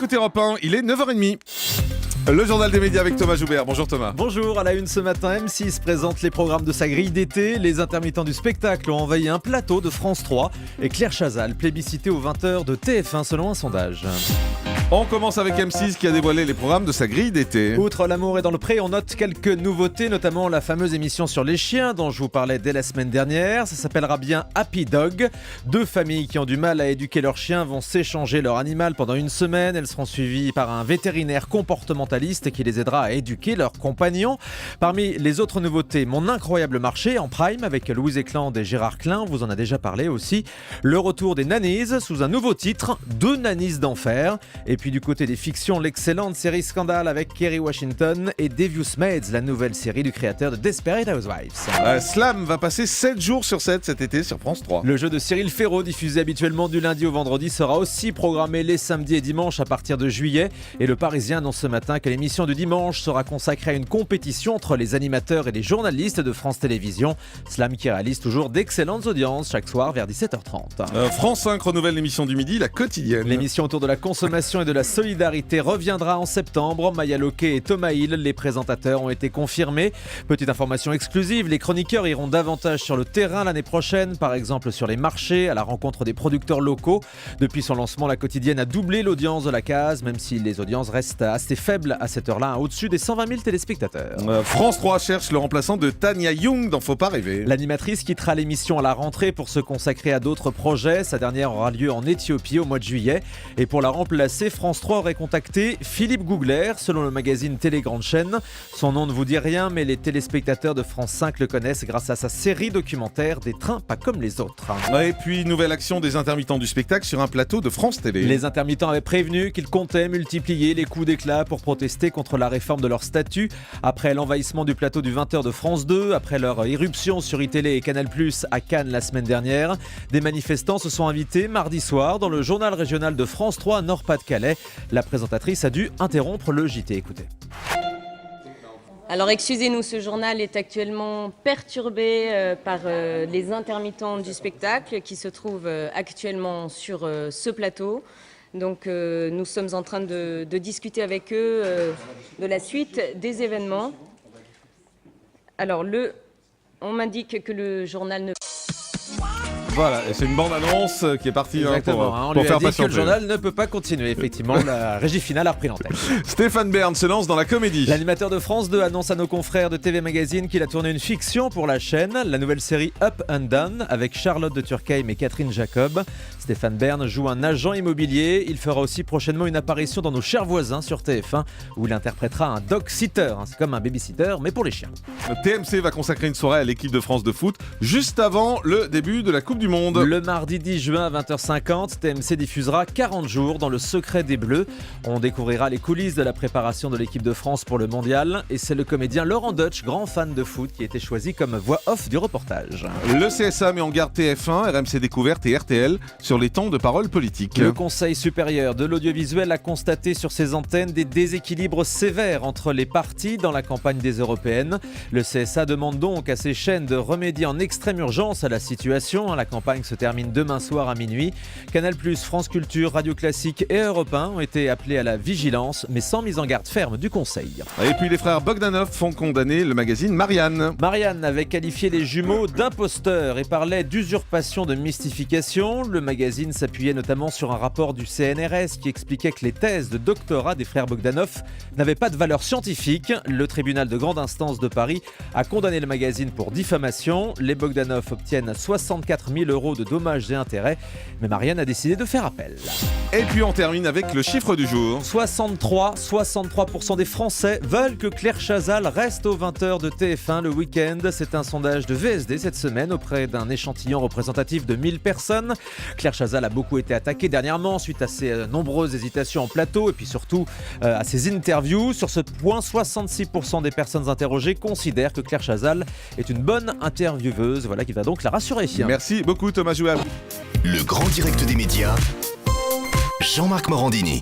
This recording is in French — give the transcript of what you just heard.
écoutez Europe 1, il est 9h30. Le journal des médias avec Thomas Joubert. Bonjour Thomas. Bonjour, à la une ce matin, M6 présente les programmes de sa grille d'été. Les intermittents du spectacle ont envahi un plateau de France 3 et Claire Chazal, plébiscitée aux 20h de TF1 selon un sondage. On commence avec M6 qui a dévoilé les programmes de sa grille d'été. Outre L'amour est dans le pré, on note quelques nouveautés, notamment la fameuse émission sur les chiens dont je vous parlais dès la semaine dernière. Ça s'appellera bien Happy Dog. Deux familles qui ont du mal à éduquer leurs chiens vont s'échanger leur animal pendant une semaine. Elles seront suivies par un vétérinaire comportementaliste qui les aidera à éduquer leurs compagnons. Parmi les autres nouveautés, Mon incroyable marché en prime avec Louise Ekland et Gérard Klein, on vous en a déjà parlé aussi. Le retour des nannies sous un nouveau titre, Deux nannies d'enfer. Et puis du côté des fictions, l'excellente série Scandale avec Kerry Washington et Devious Maids, la nouvelle série du créateur de Desperate Housewives. Slam va passer 7 jours sur 7 cet été sur France 3. Le jeu de Cyril Ferraud, diffusé habituellement du lundi au vendredi, sera aussi programmé les samedis et dimanches à partir de juillet. Et le Parisien annonce ce matin que l'émission du dimanche sera consacrée à une compétition entre les animateurs et les journalistes de France Télévisions. Slam qui réalise toujours d'excellentes audiences chaque soir vers 17h30. France 5 renouvelle l'émission du midi, La Quotidienne. L'émission autour de la consommation et de la solidarité reviendra en septembre. Maya Loquet et Thomas Hill, les présentateurs, ont été confirmés. Petite information exclusive, les chroniqueurs iront davantage sur le terrain l'année prochaine, par exemple sur les marchés, à la rencontre des producteurs locaux. Depuis son lancement, La Quotidienne a doublé l'audience de la case, même si les audiences restent assez faibles à cette heure-là, au-dessus des 120 000 téléspectateurs. France 3 cherche le remplaçant de Tania Young dans Faut pas rêver. L'animatrice quittera l'émission à la rentrée pour se consacrer à d'autres projets. Sa dernière aura lieu en Éthiopie au mois de juillet. Et pour la remplacer, France 3 aurait contacté Philippe Googler, selon le magazine Télé Grande Chaîne. Son nom ne vous dit rien, mais les téléspectateurs de France 5 le connaissent grâce à sa série documentaire Des trains pas comme les autres. Et puis, nouvelle action des intermittents du spectacle sur un plateau de France Télé. Les intermittents avaient prévenu qu'ils comptaient multiplier les coups d'éclat pour protester contre la réforme de leur statut. Après l'envahissement du plateau du 20h de France 2, après leur irruption sur iTélé et Canal+ à Cannes la semaine dernière, des manifestants se sont invités mardi soir dans le journal régional de France 3 Nord-Pas-de-Calais. La présentatrice a dû interrompre le JT. Écoutez. Alors excusez-nous, ce journal est actuellement perturbé par les intermittents du spectacle qui se trouvent actuellement sur ce plateau. Donc nous sommes en train de discuter avec eux de la suite des événements. Alors on m'indique que le journal ne... Voilà, et c'est une bande-annonce qui est partie Exactement, pour on lui faire a dit patienter. que le journal ne peut pas continuer. Effectivement, la régie finale a repris l'antenne. Stéphane Bern se lance dans la comédie. L'animateur de France 2 annonce à nos confrères de TV Magazine qu'il a tourné une fiction pour la chaîne, la nouvelle série Up and Down avec Charlotte de Turckheim et Catherine Jacob. Stéphane Bern joue un agent immobilier. Il fera aussi prochainement une apparition dans Nos chers voisins sur TF1 où il interprétera un dog-sitter. C'est comme un baby-sitter mais pour les chiens. TMC va consacrer une soirée à l'équipe de France de foot juste avant le début de la Coupe du Monde. Le mardi 10 juin à 20h50, TMC diffusera 40 jours dans le secret des Bleus. On découvrira les coulisses de la préparation de l'équipe de France pour le mondial. Et c'est le comédien Laurent Deutsch, grand fan de foot, qui a été choisi comme voix off du reportage. Le CSA met en garde TF1, RMC Découverte et RTL sur les temps de parole politique. Le Conseil supérieur de l'audiovisuel a constaté sur ses antennes des déséquilibres sévères entre les partis dans la campagne des européennes. Le CSA demande donc à ses chaînes de remédier en extrême urgence à la situation. La campagne se termine demain soir à minuit. Canal+, France Culture, Radio Classique et Europe 1 ont été appelés à la vigilance, mais sans mise en garde ferme du Conseil. Et puis les frères Bogdanov font condamner le magazine Marianne. Marianne avait qualifié les jumeaux d'imposteurs et parlait d'usurpation de mystification. Le magazine s'appuyait notamment sur un rapport du CNRS qui expliquait que les thèses de doctorat des frères Bogdanov n'avaient pas de valeur scientifique. Le tribunal de grande instance de Paris a condamné le magazine pour diffamation. Les Bogdanov obtiennent 64 000 € de dommages et intérêts, mais Marianne a décidé de faire appel. Et puis on termine avec le chiffre du jour. 63% des Français veulent que Claire Chazal reste aux 20h de TF1 le week-end. C'est un sondage de VSD cette semaine auprès d'un échantillon représentatif de 1000 personnes. Claire Chazal a beaucoup été attaquée dernièrement suite à ses nombreuses hésitations en plateau et puis surtout à ses interviews. Sur ce point, 66% des personnes interrogées considèrent que Claire Chazal est une bonne intervieweuse. Voilà qui va donc la rassurer. Merci beaucoup Thomas Joubert. Le grand direct des médias, Jean-Marc Morandini.